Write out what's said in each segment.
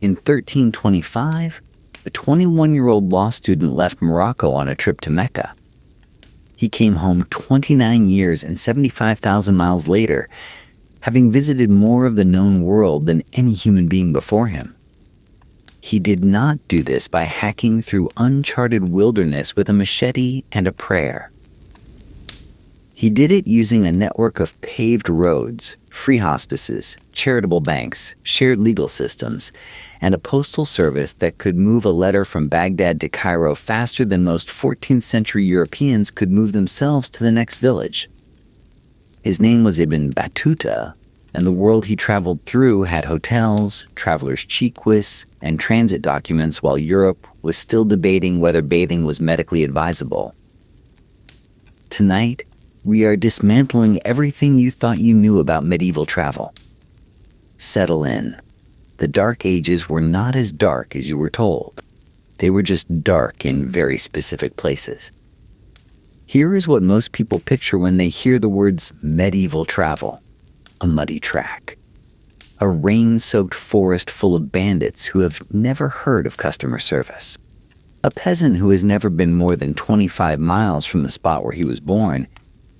In 1325, a 21-year-old law student left Morocco on a trip to Mecca. He came home 29 years and 75,000 miles later, having visited more of the known world than any human being before him. He did not do this by hacking through uncharted wilderness with a machete and a prayer. He did it using a network of paved roads, free hospices, charitable banks, shared legal systems, and a postal service that could move a letter from Baghdad to Cairo faster than most 14th century Europeans could move themselves to the next village. His name was Ibn Battuta, and the world he traveled through had hotels, traveler's cheekwis, and transit documents while Europe was still debating whether bathing was medically advisable. Tonight, we are dismantling everything you thought you knew about medieval travel. Settle in. The Dark Ages were not as dark as you were told. They were just dark in very specific places. Here is what most people picture when they hear the words medieval travel. A muddy track. A rain-soaked forest full of bandits who have never heard of customer service. A peasant who has never been more than 25 miles from the spot where he was born,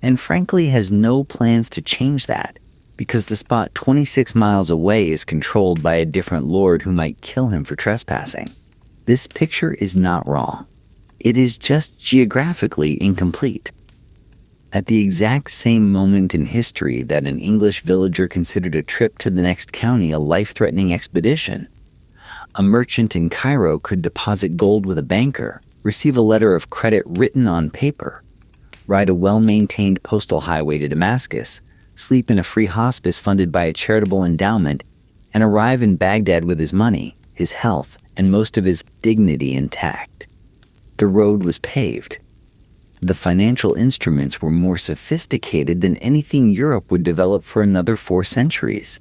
and frankly has no plans to change that, because the spot 26 miles away is controlled by a different lord who might kill him for trespassing. This picture is not wrong. It is just geographically incomplete. At the exact same moment in history that an English villager considered a trip to the next county a life-threatening expedition, a merchant in Cairo could deposit gold with a banker, receive a letter of credit written on paper, ride a well-maintained postal highway to Damascus, sleep in a free hospice funded by a charitable endowment, and arrive in Baghdad with his money, his health, and most of his dignity intact. The road was paved. The financial instruments were more sophisticated than anything Europe would develop for another 4 centuries.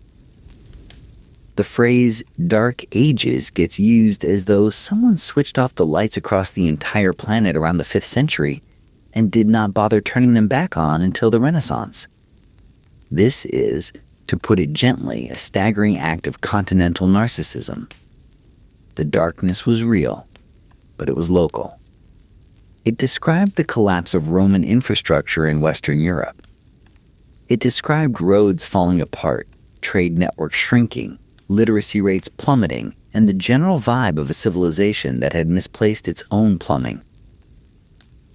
The phrase Dark Ages gets used as though someone switched off the lights across the entire planet around the 5th century and did not bother turning them back on until the Renaissance. This is, to put it gently, a staggering act of continental narcissism. The darkness was real, but it was local. It described the collapse of Roman infrastructure in Western Europe. It described roads falling apart, trade networks shrinking, literacy rates plummeting, and the general vibe of a civilization that had misplaced its own plumbing.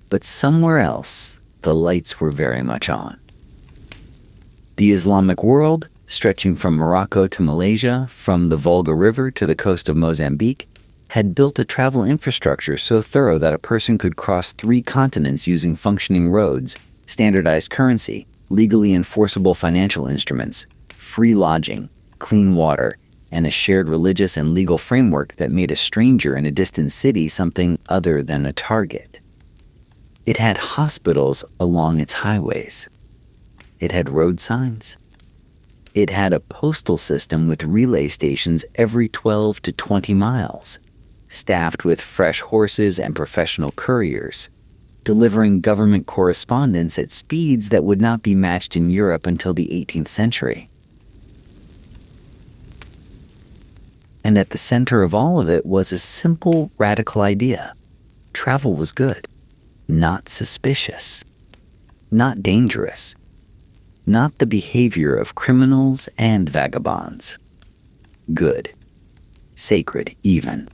But somewhere else, the lights were very much on. The Islamic world, stretching from Morocco to Malaysia, from the Volga River to the coast of Mozambique, had built a travel infrastructure so thorough that a person could cross 3 continents using functioning roads, standardized currency, legally enforceable financial instruments, free lodging, clean water, and a shared religious and legal framework that made a stranger in a distant city something other than a target. It had hospitals along its highways. It had road signs. It had a postal system with relay stations every 12 to 20 miles. Staffed with fresh horses and professional couriers, delivering government correspondence at speeds that would not be matched in Europe until the 18th century. And at the center of all of it was a simple, radical idea. Travel was good, not suspicious, not dangerous, not the behavior of criminals and vagabonds. Good, sacred even.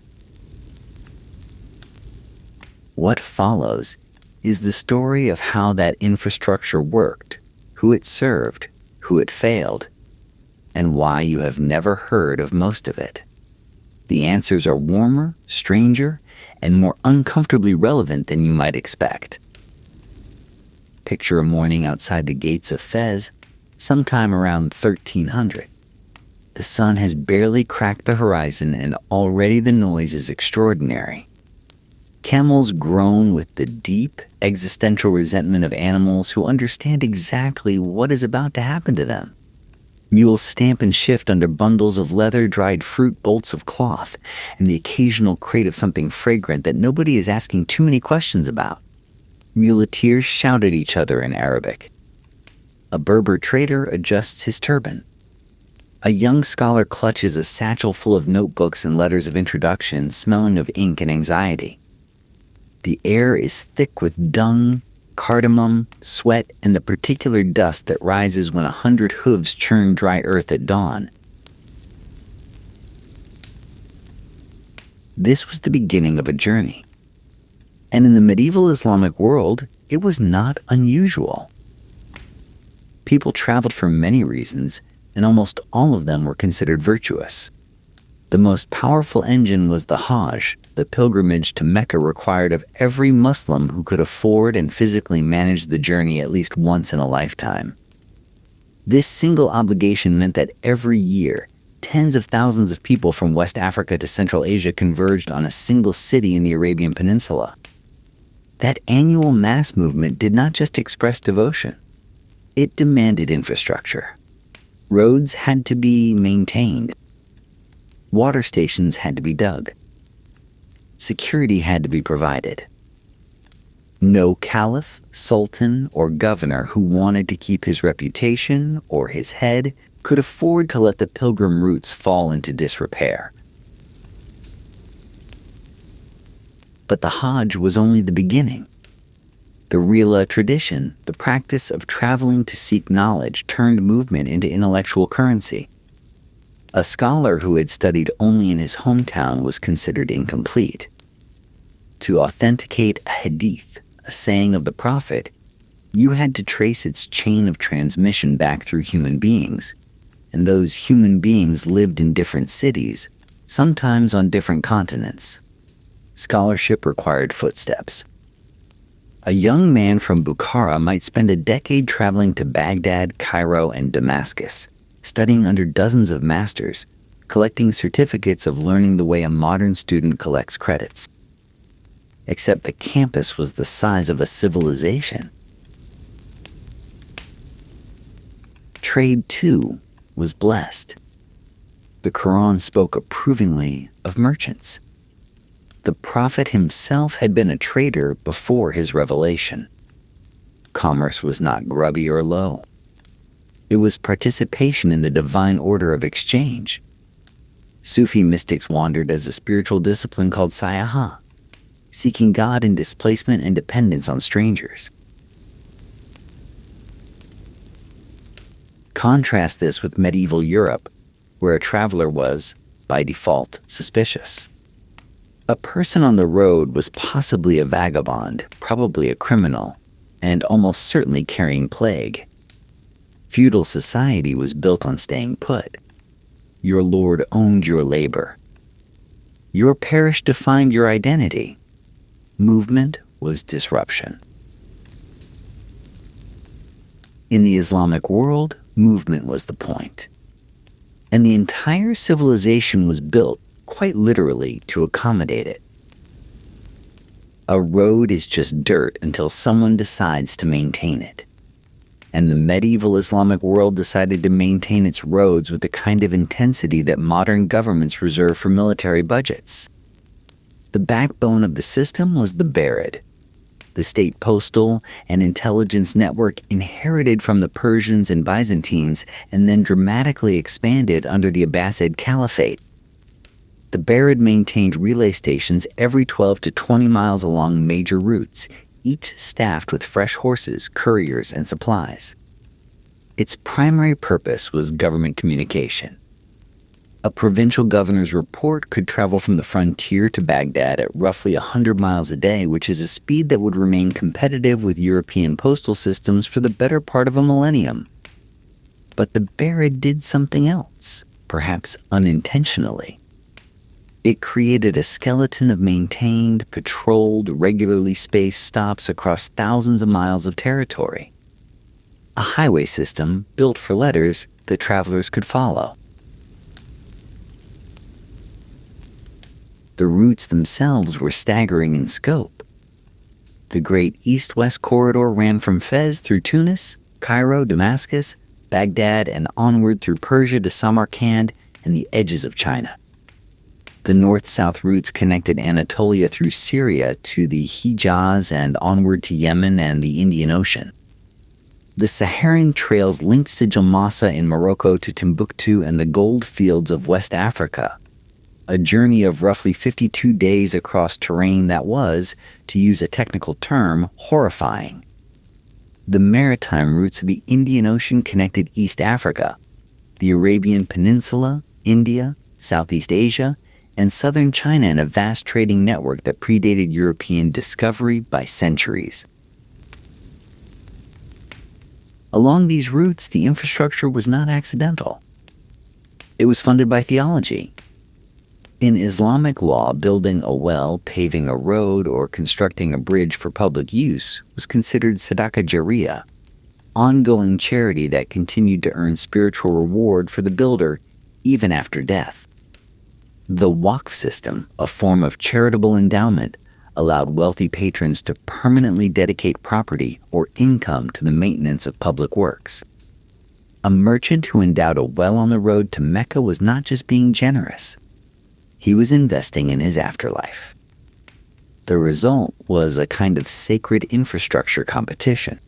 What follows is the story of how that infrastructure worked, who it served, who it failed, and why you have never heard of most of it. The answers are warmer, stranger, and more uncomfortably relevant than you might expect. Picture a morning outside the gates of Fez, sometime around 1300. The sun has barely cracked the horizon and already the noise is extraordinary. Camels groan with the deep, existential resentment of animals who understand exactly what is about to happen to them. Mules stamp and shift under bundles of leather, dried fruit, bolts of cloth, and the occasional crate of something fragrant that nobody is asking too many questions about. Muleteers shout at each other in Arabic. A Berber trader adjusts his turban. A young scholar clutches a satchel full of notebooks and letters of introduction, smelling of ink and anxiety. The air is thick with dung, cardamom, sweat, and the particular dust that rises when 100 hooves churn dry earth at dawn. This was the beginning of a journey. And in the medieval Islamic world, it was not unusual. People traveled for many reasons, and almost all of them were considered virtuous. The most powerful engine was the Hajj. The pilgrimage to Mecca required of every Muslim who could afford and physically manage the journey at least once in a lifetime. This single obligation meant that every year, tens of thousands of people from West Africa to Central Asia converged on a single city in the Arabian Peninsula. That annual mass movement did not just express devotion. It demanded infrastructure. Roads had to be maintained. Water stations had to be dug. Security had to be provided. No caliph, sultan, or governor who wanted to keep his reputation or his head could afford to let the pilgrim routes fall into disrepair. But the Hajj was only the beginning. The Rila tradition, the practice of traveling to seek knowledge, turned movement into intellectual currency. A scholar who had studied only in his hometown was considered incomplete. To authenticate a hadith, a saying of the Prophet, you had to trace its chain of transmission back through human beings, and those human beings lived in different cities, sometimes on different continents. Scholarship required footsteps. A young man from Bukhara might spend a decade traveling to Baghdad, Cairo, and Damascus, studying under dozens of masters, collecting certificates of learning the way a modern student collects credits. Except the campus was the size of a civilization. Trade, too, was blessed. The Quran spoke approvingly of merchants. The Prophet himself had been a trader before his revelation. Commerce was not grubby or low. It was participation in the divine order of exchange. Sufi mystics wandered as a spiritual discipline called sayaha, seeking God in displacement and dependence on strangers. Contrast this with medieval Europe, where a traveler was, by default, suspicious. A person on the road was possibly a vagabond, probably a criminal, and almost certainly carrying plague. Feudal society was built on staying put. Your lord owned your labor. Your parish defined your identity. Movement was disruption. In the Islamic world, movement was the point. And the entire civilization was built, quite literally, to accommodate it. A road is just dirt until someone decides to maintain it. And the medieval Islamic world decided to maintain its roads with the kind of intensity that modern governments reserve for military budgets. The backbone of the system was the Barid, the state postal and intelligence network inherited from the Persians and Byzantines and then dramatically expanded under the Abbasid Caliphate. The Barid maintained relay stations every 12 to 20 miles along major routes, each staffed with fresh horses, couriers, and supplies. Its primary purpose was government communication. A provincial governor's report could travel from the frontier to Baghdad at roughly 100 miles a day, which is a speed that would remain competitive with European postal systems for the better part of a millennium. But the Barid did something else, perhaps unintentionally. It created a skeleton of maintained, patrolled, regularly spaced stops across thousands of miles of territory. A highway system built for letters that travelers could follow. The routes themselves were staggering in scope. The great east-west corridor ran from Fez through Tunis, Cairo, Damascus, Baghdad, and onward through Persia to Samarkand and the edges of China. The north-south routes connected Anatolia through Syria to the Hijaz and onward to Yemen and the Indian Ocean. The Saharan trails linked Sijil Massa in Morocco to Timbuktu and the gold fields of West Africa, a journey of roughly 52 days across terrain that was, to use a technical term, horrifying. The maritime routes of the Indian Ocean connected East Africa, the Arabian Peninsula, India, Southeast Asia, and southern China in a vast trading network that predated European discovery by centuries. Along these routes, the infrastructure was not accidental. It was funded by theology. In Islamic law, building a well, paving a road, or constructing a bridge for public use was considered sadaqah jariyah, ongoing charity that continued to earn spiritual reward for the builder even after death. The waqf system, a form of charitable endowment, allowed wealthy patrons to permanently dedicate property or income to the maintenance of public works. A merchant who endowed a well on the road to Mecca was not just being generous. He was investing in his afterlife. The result was a kind of sacred infrastructure competition.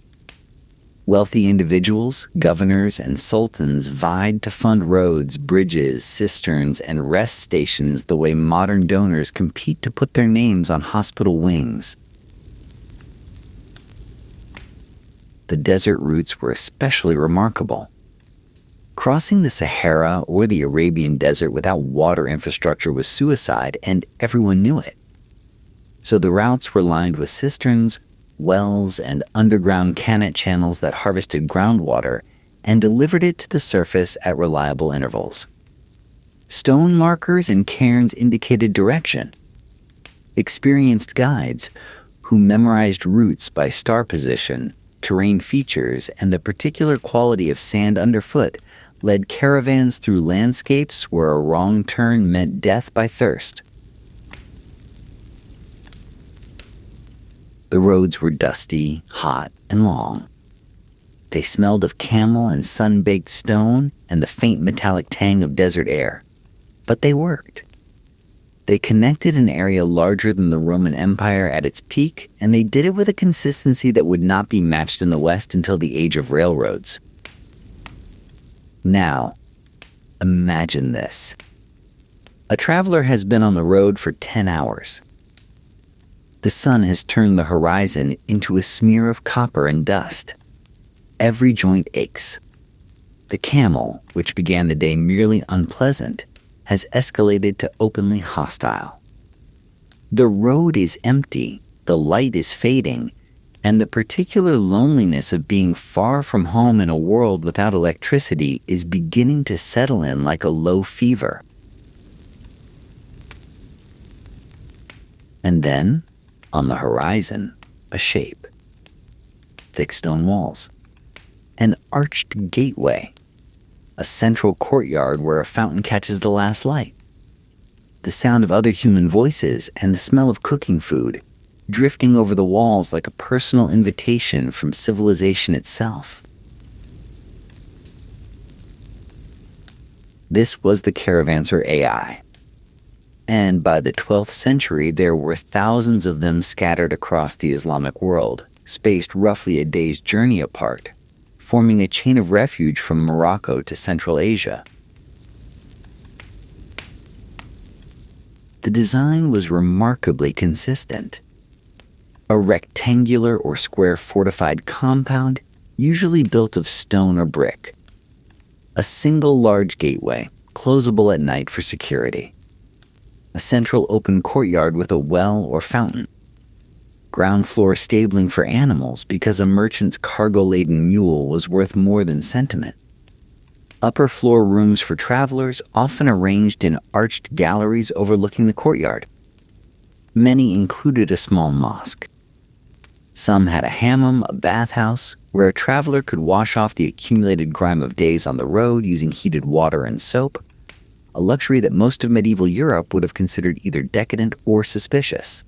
Wealthy individuals, governors, and sultans vied to fund roads, bridges, cisterns, and rest stations the way modern donors compete to put their names on hospital wings. The desert routes were especially remarkable. Crossing the Sahara or the Arabian Desert without water infrastructure was suicide, and everyone knew it. So the routes were lined with cisterns, wells, and underground cannet channels that harvested groundwater and delivered it to the surface at reliable intervals. Stone markers and cairns indicated direction. Experienced guides, who memorized routes by star position, terrain features, and the particular quality of sand underfoot, led caravans through landscapes where a wrong turn meant death by thirst. The roads were dusty, hot, and long. They smelled of camel and sun-baked stone and the faint metallic tang of desert air. But they worked. They connected an area larger than the Roman Empire at its peak, and they did it with a consistency that would not be matched in the West until the age of railroads. Now, imagine this. A traveler has been on the road for 10 hours. The sun has turned the horizon into a smear of copper and dust. Every joint aches. The camel, which began the day merely unpleasant, has escalated to openly hostile. The road is empty, the light is fading, and the particular loneliness of being far from home in a world without electricity is beginning to settle in like a low fever. And then, on the horizon, a shape. Thick stone walls. An arched gateway. A central courtyard where a fountain catches the last light. The sound of other human voices and the smell of cooking food, drifting over the walls like a personal invitation from civilization itself. This was the caravansarai. And by the 12th century, there were thousands of them scattered across the Islamic world, spaced roughly a day's journey apart, forming a chain of refuge from Morocco to Central Asia. The design was remarkably consistent. A rectangular or square fortified compound, usually built of stone or brick. A single large gateway, closable at night for security. A central open courtyard with a well or fountain. Ground floor stabling for animals because a merchant's cargo-laden mule was worth more than sentiment. Upper floor rooms for travelers, often arranged in arched galleries overlooking the courtyard. Many included a small mosque. Some had a hammam, a bathhouse, where a traveler could wash off the accumulated grime of days on the road using heated water and soap, a luxury that most of medieval Europe would have considered either decadent or suspicious.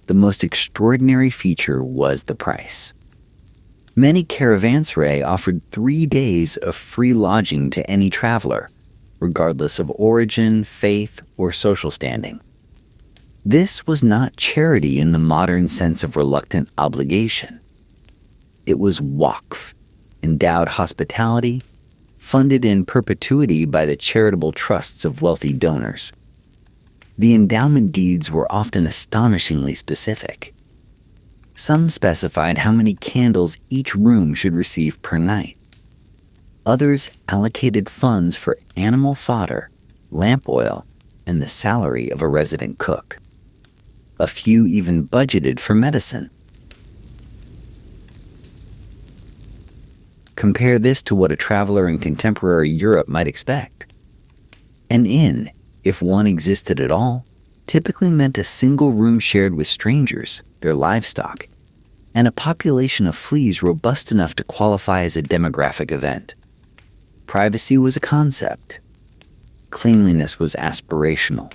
The most extraordinary feature was the price. Many caravansarai offered 3 days of free lodging to any traveler, regardless of origin, faith, or social standing. This was not charity in the modern sense of reluctant obligation. It was waqf, endowed hospitality, funded in perpetuity by the charitable trusts of wealthy donors. The endowment deeds were often astonishingly specific. Some specified how many candles each room should receive per night. Others allocated funds for animal fodder, lamp oil, and the salary of a resident cook. A few even budgeted for medicine. Compare this to what a traveler in contemporary Europe might expect. An inn, if one existed at all, typically meant a single room shared with strangers, their livestock, and a population of fleas robust enough to qualify as a demographic event. Privacy was a concept. Cleanliness was aspirational.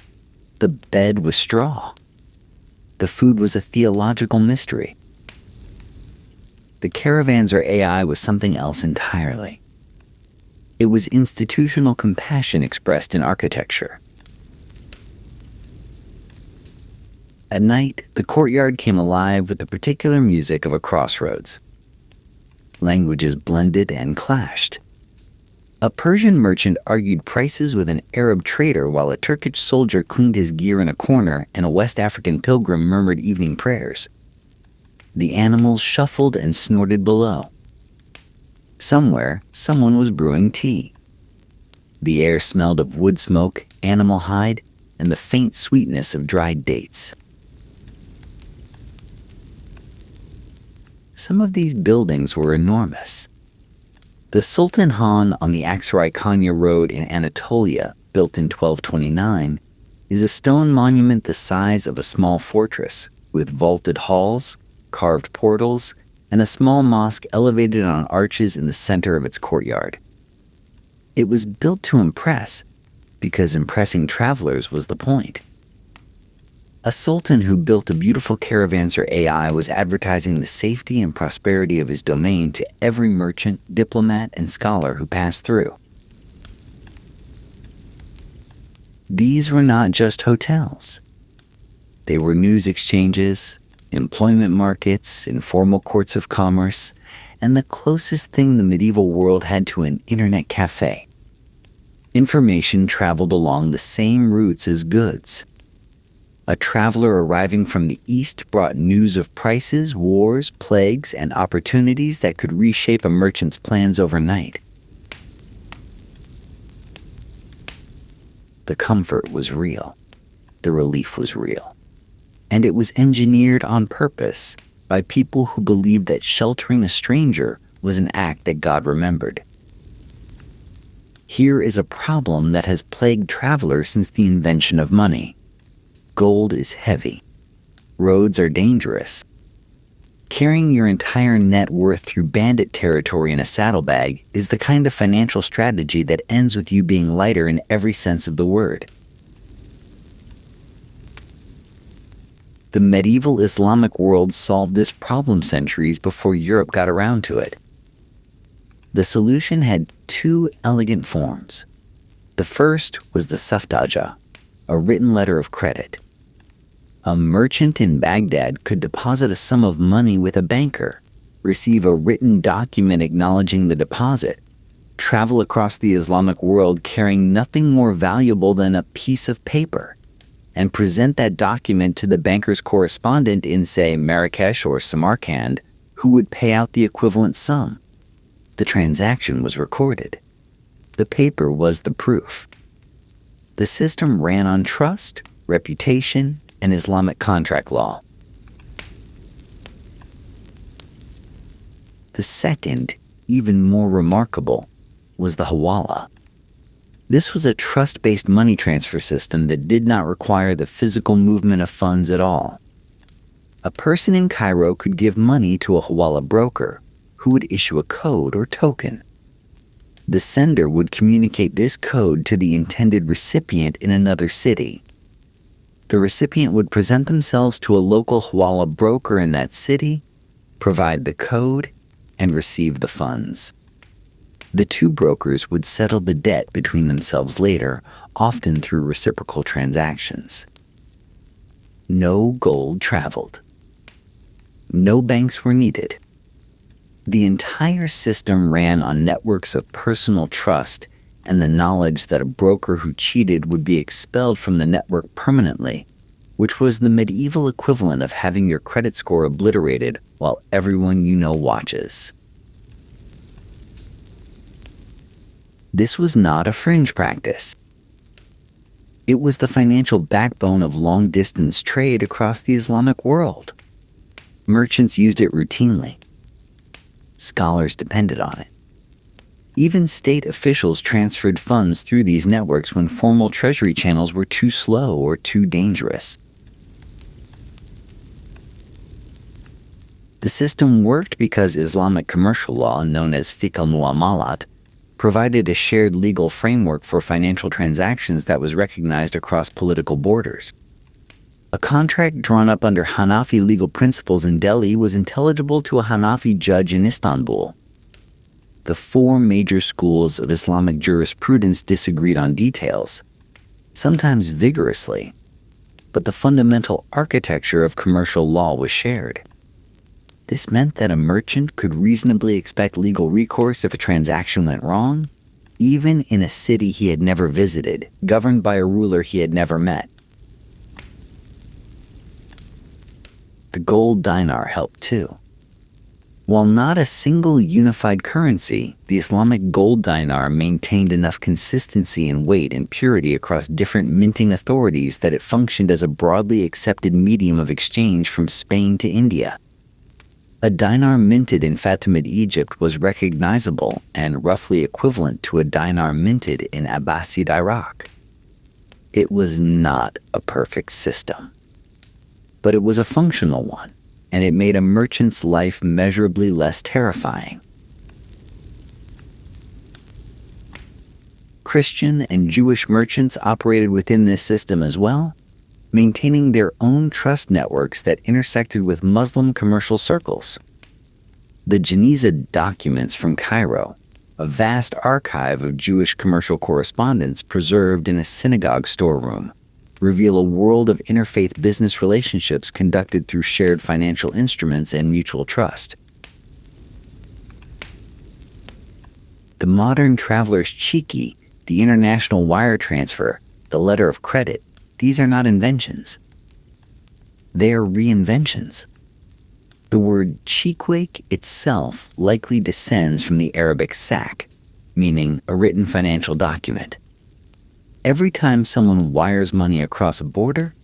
The bed was straw. The food was a theological mystery. The caravansarai was something else entirely. It was institutional compassion expressed in architecture. At night, the courtyard came alive with the particular music of a crossroads. Languages blended and clashed. A Persian merchant argued prices with an Arab trader while a Turkish soldier cleaned his gear in a corner and a West African pilgrim murmured evening prayers. The animals shuffled and snorted below. Somewhere, someone was brewing tea. The air smelled of wood smoke, animal hide, and the faint sweetness of dried dates. Some of these buildings were enormous. The Sultan Han on the Aksaray-Konya Road in Anatolia, built in 1229, is a stone monument the size of a small fortress, with vaulted halls, carved portals, and a small mosque elevated on arches in the center of its courtyard. It was built to impress, because impressing travelers was the point. A sultan who built a beautiful caravansarai was advertising the safety and prosperity of his domain to every merchant, diplomat, and scholar who passed through. These were not just hotels. They were news exchanges, employment markets, informal courts of commerce, and the closest thing the medieval world had to an internet cafe. Information traveled along the same routes as goods. A traveler arriving from the East brought news of prices, wars, plagues, and opportunities that could reshape a merchant's plans overnight. The comfort was real. The relief was real. And it was engineered on purpose by people who believed that sheltering a stranger was an act that God remembered. Here is a problem that has plagued travelers since the invention of money. Gold is heavy. Roads are dangerous. Carrying your entire net worth through bandit territory in a saddlebag is the kind of financial strategy that ends with you being lighter in every sense of the word. The medieval Islamic world solved this problem centuries before Europe got around to it. The solution had two elegant forms. The first was the saftaja, a written letter of credit. A merchant in Baghdad could deposit a sum of money with a banker, receive a written document acknowledging the deposit, travel across the Islamic world carrying nothing more valuable than a piece of paper, and present that document to the banker's correspondent in, say, Marrakesh or Samarkand, who would pay out the equivalent sum. The transaction was recorded. The paper was the proof. The system ran on trust, reputation, and Islamic contract law. The second, even more remarkable, was the hawala. This was a trust-based money transfer system that did not require the physical movement of funds at all. A person in Cairo could give money to a hawala broker, who would issue a code or token. The sender would communicate this code to the intended recipient in another city. The recipient would present themselves to a local hawala broker in that city, provide the code, and receive the funds. The two brokers would settle the debt between themselves later, often through reciprocal transactions. No gold traveled. No banks were needed. The entire system ran on networks of personal trust and the knowledge that a broker who cheated would be expelled from the network permanently, which was the medieval equivalent of having your credit score obliterated while everyone you know watches. This was not a fringe practice. It was the financial backbone of long-distance trade across the Islamic world. Merchants used it routinely. Scholars depended on it. Even state officials transferred funds through these networks when formal treasury channels were too slow or too dangerous. The system worked because Islamic commercial law, known as fiqh al-mu'amalat, provided a shared legal framework for financial transactions that was recognized across political borders. A contract drawn up under Hanafi legal principles in Delhi was intelligible to a Hanafi judge in Istanbul. The four major schools of Islamic jurisprudence disagreed on details, sometimes vigorously, but the fundamental architecture of commercial law was shared. This meant that a merchant could reasonably expect legal recourse if a transaction went wrong, even in a city he had never visited, governed by a ruler he had never met. The gold dinar helped too. While not a single unified currency, the Islamic gold dinar maintained enough consistency in weight and purity across different minting authorities that it functioned as a broadly accepted medium of exchange from Spain to India. A dinar minted in Fatimid Egypt was recognizable and roughly equivalent to a dinar minted in Abbasid Iraq. It was not a perfect system, but it was a functional one, and it made a merchant's life measurably less terrifying. Christian and Jewish merchants operated within this system as well, maintaining their own trust networks that intersected with Muslim commercial circles. The Geniza documents from Cairo, a vast archive of Jewish commercial correspondence preserved in a synagogue storeroom, reveal a world of interfaith business relationships conducted through shared financial instruments and mutual trust. The modern traveler's cheeky, the international wire transfer, the letter of credit, these are not inventions. They are reinventions. The word cheekwake itself likely descends from the Arabic sak, meaning a written financial document. Every time someone wires money across a border,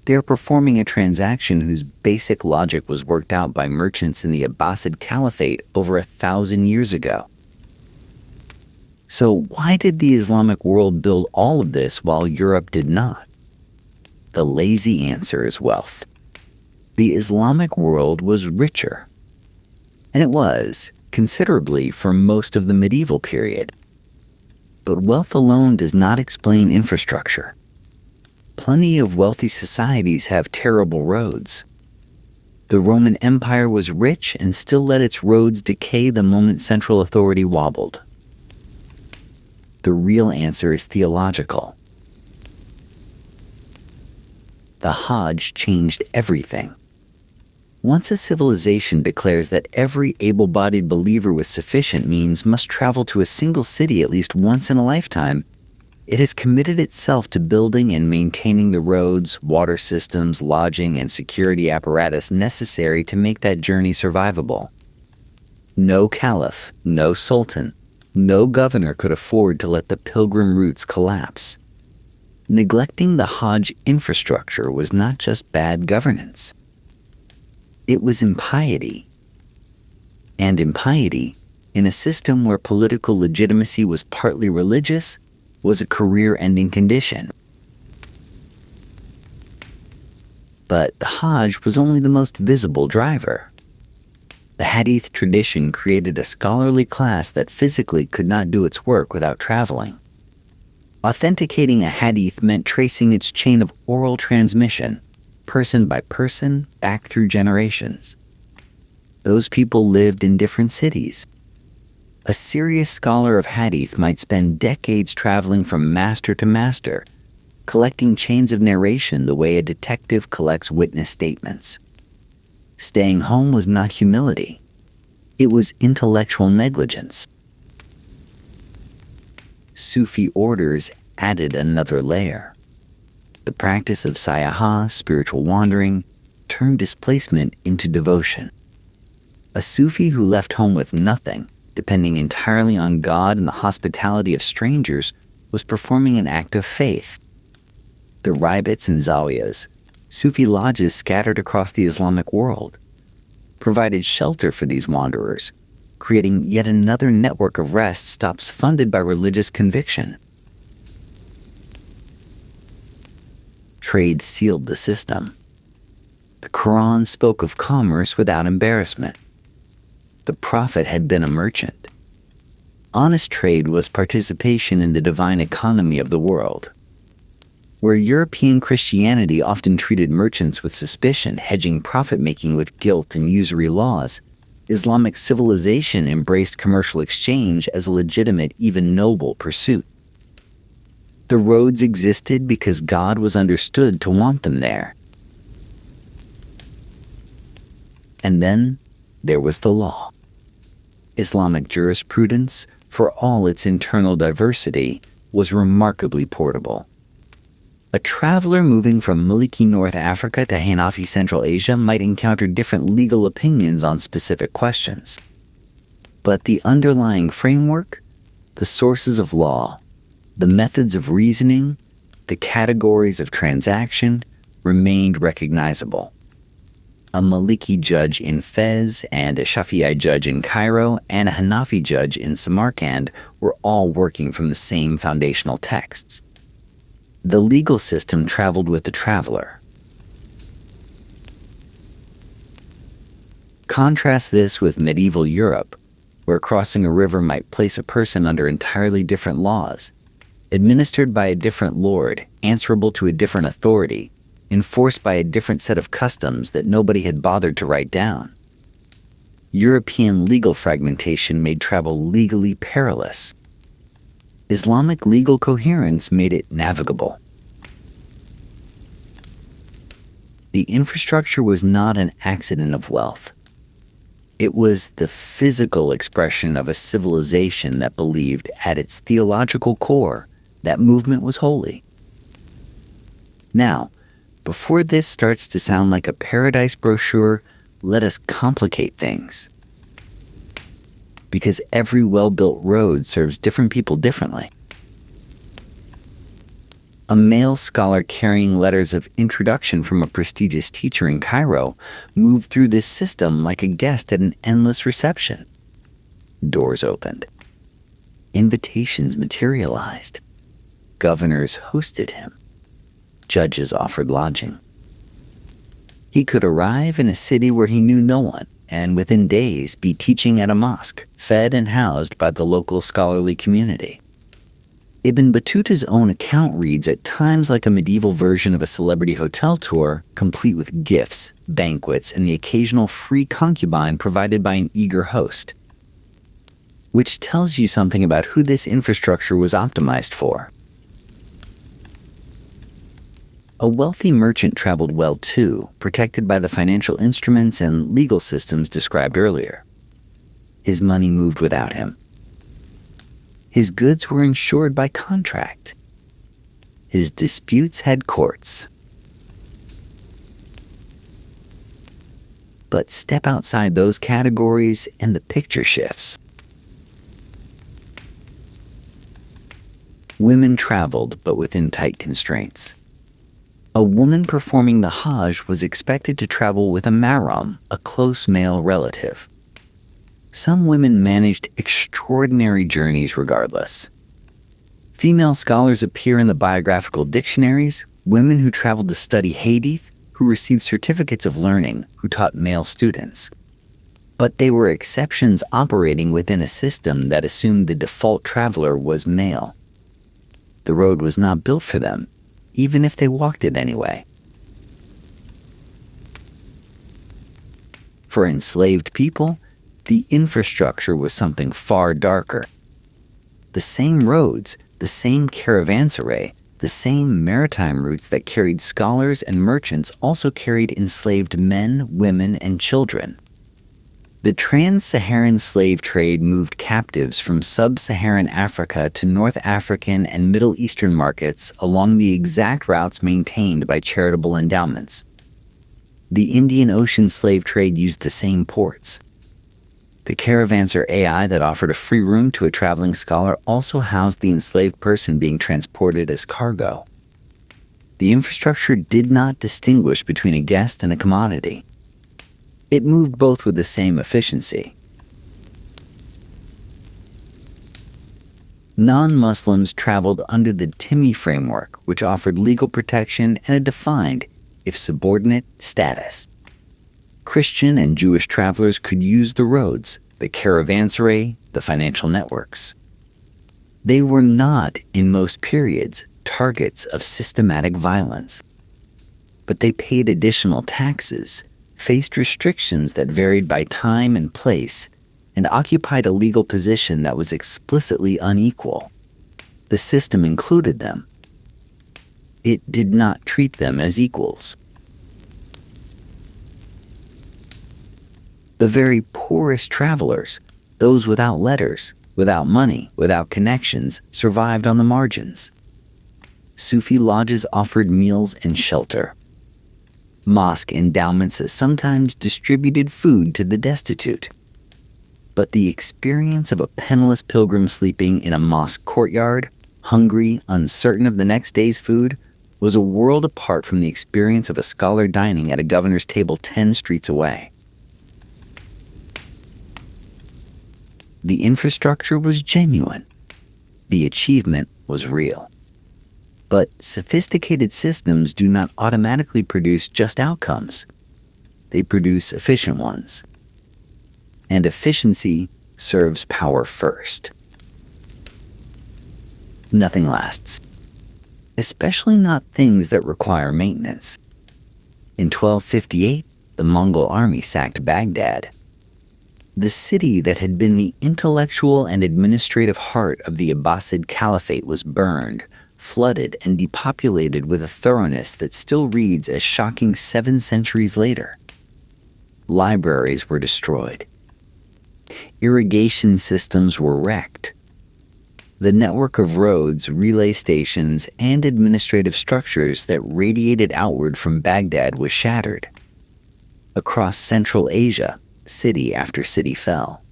they are performing a transaction whose basic logic was worked out by merchants in the Abbasid Caliphate over 1,000 years ago. So why did the Islamic world build all of this while Europe did not? The lazy answer is wealth. The Islamic world was richer, and it was, considerably for most of the medieval period. But wealth alone does not explain infrastructure. Plenty of wealthy societies have terrible roads. The Roman Empire was rich and still let its roads decay the moment central authority wobbled. The real answer is theological. The Hajj changed everything. Once a civilization declares that every able-bodied believer with sufficient means must travel to a single city at least once in a lifetime, it has committed itself to building and maintaining the roads, water systems, lodging, and security apparatus necessary to make that journey survivable. No caliph, no sultan, no governor could afford to let the pilgrim routes collapse. Neglecting the Hajj infrastructure was not just bad governance. It was impiety. And impiety, in a system where political legitimacy was partly religious, was a career-ending condition. But the Hajj was only the most visible driver. The Hadith tradition created a scholarly class that physically could not do its work without traveling. Authenticating a hadith meant tracing its chain of oral transmission, person by person, back through generations. Those people lived in different cities. A serious scholar of hadith might spend decades traveling from master to master, collecting chains of narration the way a detective collects witness statements. Staying home was not humility. It was intellectual negligence. Sufi orders added another layer. The practice of sayaha, spiritual wandering, turned displacement into devotion. A Sufi who left home with nothing, depending entirely on God and the hospitality of strangers, was performing an act of faith. The raibats and zawiyas, Sufi lodges scattered across the Islamic world, provided shelter for these wanderers, creating yet another network of rest stops funded by religious conviction. Trade sealed the system. The Quran spoke of commerce without embarrassment. The Prophet had been a merchant. Honest trade was participation in the divine economy of the world. Where European Christianity often treated merchants with suspicion, hedging profit-making with guilt and usury laws, Islamic civilization embraced commercial exchange as a legitimate, even noble pursuit. The roads existed because God was understood to want them there. And then there was the law. Islamic jurisprudence, for all its internal diversity, was remarkably portable. A traveler moving from Maliki North Africa to Hanafi Central Asia might encounter different legal opinions on specific questions. But the underlying framework, the sources of law, the methods of reasoning, the categories of transaction, remained recognizable. A Maliki judge in Fez and a Shafi'i judge in Cairo and a Hanafi judge in Samarkand were all working from the same foundational texts. The legal system traveled with the traveler. Contrast this with medieval Europe, where crossing a river might place a person under entirely different laws, administered by a different lord, answerable to a different authority, enforced by a different set of customs that nobody had bothered to write down. European legal fragmentation made travel legally perilous. Islamic legal coherence made it navigable. The infrastructure was not an accident of wealth. It was the physical expression of a civilization that believed, at its theological core, that movement was holy. Now, before this starts to sound like a paradise brochure, let us complicate things. Because every well-built road serves different people differently. A male scholar carrying letters of introduction from a prestigious teacher in Cairo moved through this system like a guest at an endless reception. Doors opened. Invitations materialized. Governors hosted him. Judges offered lodging. He could arrive in a city where he knew no one, and within days be teaching at a mosque, fed and housed by the local scholarly community. Ibn Battuta's own account reads at times like a medieval version of a celebrity hotel tour, complete with gifts, banquets, and the occasional free concubine provided by an eager host. Which tells you something about who this infrastructure was optimized for. A wealthy merchant traveled well too, protected by the financial instruments and legal systems described earlier. His money moved without him. His goods were insured by contract. His disputes had courts. But step outside those categories and the picture shifts. Women traveled, but within tight constraints. A woman performing the Hajj was expected to travel with a mahram, a close male relative. Some women managed extraordinary journeys regardless. Female scholars appear in the biographical dictionaries, women who traveled to study hadith, who received certificates of learning, who taught male students. But they were exceptions operating within a system that assumed the default traveler was male. The road was not built for them, even if they walked it anyway. For enslaved people, the infrastructure was something far darker. The same roads, the same caravansarai, The same maritime routes that carried scholars and merchants also carried enslaved men, women, and children. The trans-Saharan slave trade moved captives from sub-Saharan Africa to North African and Middle Eastern markets along the exact routes maintained by charitable endowments. The Indian Ocean slave trade used the same ports. The caravansarai that offered a free room to a traveling scholar also housed the enslaved person being transported as cargo. The infrastructure did not distinguish between a guest and a commodity. It moved both with the same efficiency. Non-Muslims traveled under the Timmy framework, which offered legal protection and a defined, if subordinate, status. Christian and Jewish travelers could use the roads, the caravansarai, the financial networks. They were not, in most periods, targets of systematic violence. But they paid additional taxes, faced restrictions that varied by time and place, and occupied a legal position that was explicitly unequal. The system included them. It did not treat them as equals. The very poorest travelers, those without letters, without money, without connections, survived on the margins. Sufi lodges offered meals and shelter. Mosque endowments sometimes distributed food to the destitute. But the experience of a penniless pilgrim sleeping in a mosque courtyard, hungry, uncertain of the next day's food, was a world apart from the experience of a scholar dining at a governor's table 10 streets away. The infrastructure was genuine. The achievement was real. But sophisticated systems do not automatically produce just outcomes. They produce efficient ones. And efficiency serves power first. Nothing lasts, especially not things that require maintenance. In 1258, the Mongol army sacked Baghdad. The city that had been the intellectual and administrative heart of the Abbasid Caliphate was burned, flooded, and depopulated with a thoroughness that still reads as shocking 7 centuries later. Libraries were destroyed. Irrigation systems were wrecked. The network of roads, relay stations, and administrative structures that radiated outward from Baghdad was shattered. Across Central Asia, city after city fell.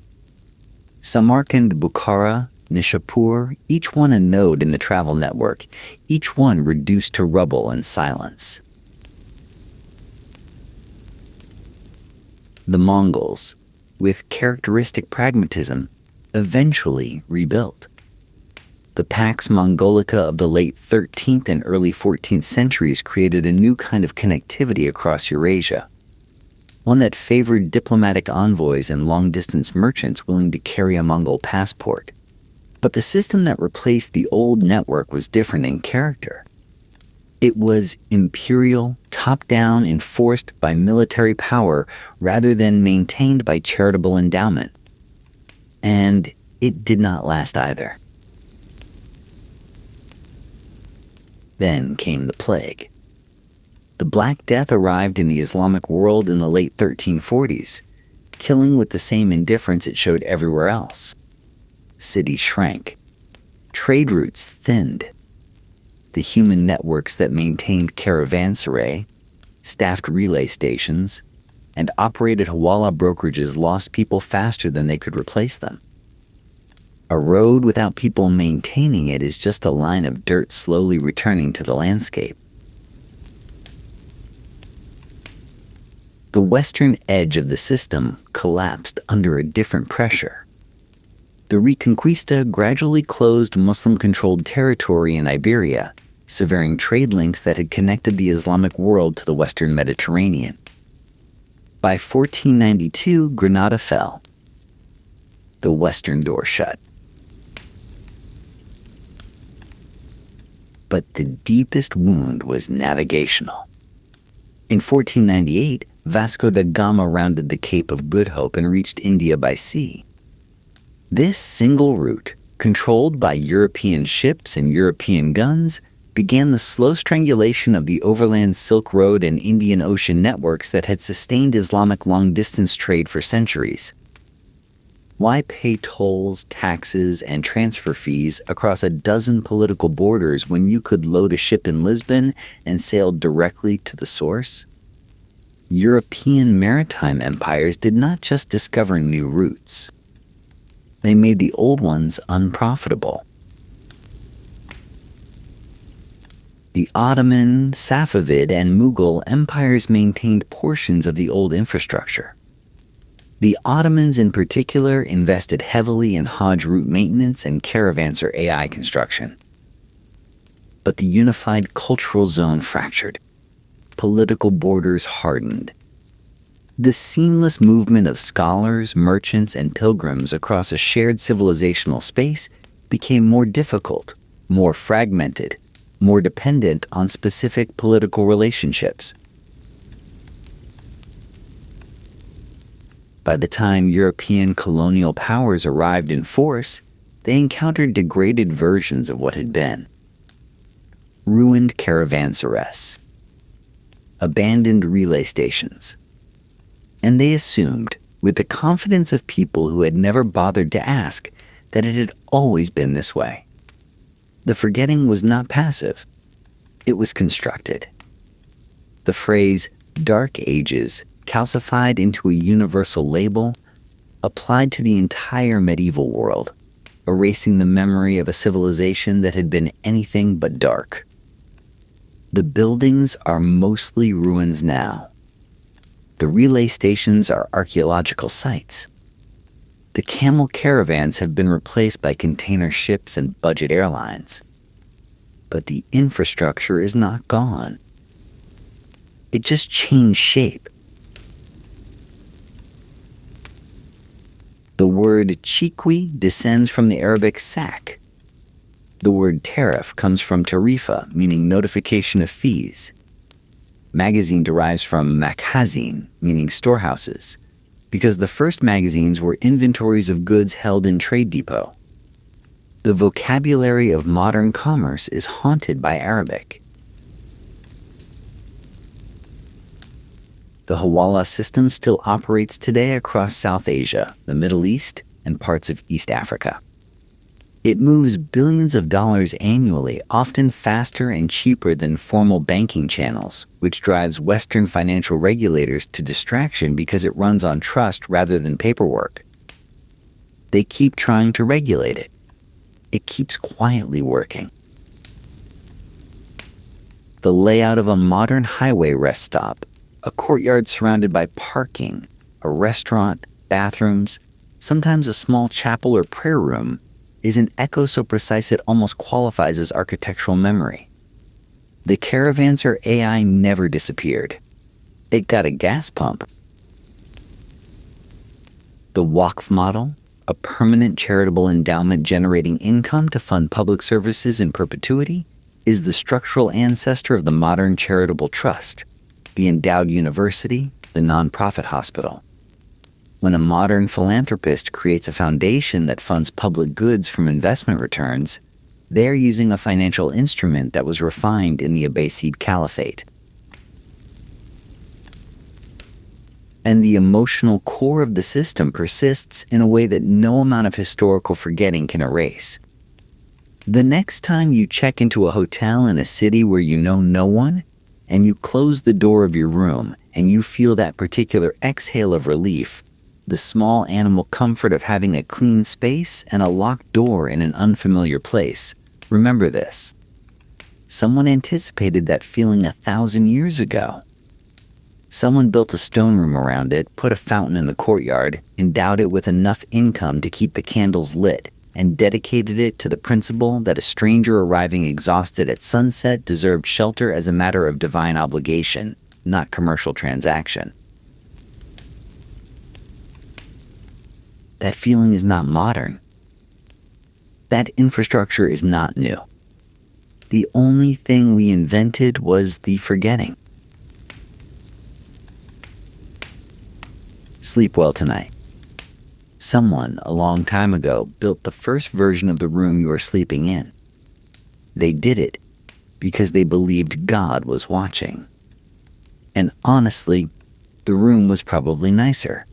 Samarkand, Bukhara, Nishapur, each one a node in the travel network, each one reduced to rubble and silence. The Mongols, with characteristic pragmatism, eventually rebuilt. The Pax Mongolica of the late 13th and early 14th centuries created a new kind of connectivity across Eurasia, one that favored diplomatic envoys and long-distance merchants willing to carry a Mongol passport. But the system that replaced the old network was different in character. It was imperial, top-down, enforced by military power rather than maintained by charitable endowment. And it did not last either. Then came the plague. The Black Death arrived in the Islamic world in the late 1340s, killing with the same indifference it showed everywhere else. Cities shrank. Trade routes thinned. The human networks that maintained caravansarai, staffed relay stations, and operated hawala brokerages lost people faster than they could replace them. A road without people maintaining it is just a line of dirt slowly returning to the landscape. The western edge of the system collapsed under a different pressure. The Reconquista gradually closed Muslim-controlled territory in Iberia, severing trade links that had connected the Islamic world to the Western Mediterranean. By 1492, Granada fell. The western door shut. But the deepest wound was navigational. In 1498, Vasco da Gama rounded the Cape of Good Hope and reached India by sea. This single route, controlled by European ships and European guns, began the slow strangulation of the overland Silk Road and Indian Ocean networks that had sustained Islamic long-distance trade for centuries. Why pay tolls, taxes, and transfer fees across a dozen political borders when you could load a ship in Lisbon and sail directly to the source? European maritime empires did not just discover new routes. They made the old ones unprofitable. The Ottoman, Safavid, and Mughal empires maintained portions of the old infrastructure. The Ottomans in particular invested heavily in Hajj route maintenance and caravansarai construction. But the unified cultural zone fractured. Political borders hardened. The seamless movement of scholars, merchants, and pilgrims across a shared civilizational space became more difficult, more fragmented, more dependent on specific political relationships. By the time European colonial powers arrived in force, they encountered degraded versions of what had been. Ruined caravansarais, abandoned relay stations, and they assumed, with the confidence of people who had never bothered to ask, that it had always been this way. The forgetting was not passive. It was constructed. The phrase "Dark Ages" calcified into a universal label, applied to the entire medieval world, erasing the memory of a civilization that had been anything but dark. The buildings are mostly ruins now. The relay stations are archaeological sites. The camel caravans have been replaced by container ships and budget airlines. But the infrastructure is not gone. It just changed shape. The word chiqui descends from the Arabic sak. The word tariff comes from tarifa, meaning notification of fees. Magazine derives from makhazin, meaning storehouses, because the first magazines were inventories of goods held in trade depot. The vocabulary of modern commerce is haunted by Arabic. The Hawala system still operates today across South Asia, the Middle East, and parts of East Africa. It moves billions of dollars annually, often faster and cheaper than formal banking channels, which drives Western financial regulators to distraction because it runs on trust rather than paperwork. They keep trying to regulate it. It keeps quietly working. The layout of a modern highway rest stop, a courtyard surrounded by parking, a restaurant, bathrooms, sometimes a small chapel or prayer room, is an echo so precise it almost qualifies as architectural memory. The caravansarai never disappeared. It got a gas pump. The Waqf model, a permanent charitable endowment generating income to fund public services in perpetuity, is the structural ancestor of the modern charitable trust, the endowed university, the nonprofit hospital. When a modern philanthropist creates a foundation that funds public goods from investment returns, they are using a financial instrument that was refined in the Abbasid Caliphate. And the emotional core of the system persists in a way that no amount of historical forgetting can erase. The next time you check into a hotel in a city where you know no one, and you close the door of your room and you feel that particular exhale of relief, the small animal comfort of having a clean space and a locked door in an unfamiliar place, remember this. Someone anticipated that feeling 1,000 years ago. Someone built a stone room around it, put a fountain in the courtyard, endowed it with enough income to keep the candles lit, and dedicated it to the principle that a stranger arriving exhausted at sunset deserved shelter as a matter of divine obligation, not commercial transaction. That feeling is not modern. That infrastructure is not new. The only thing we invented was the forgetting. Sleep well tonight. Someone, a long time ago, built the first version of the room you are sleeping in. They did it because they believed God was watching. And honestly, the room was probably nicer.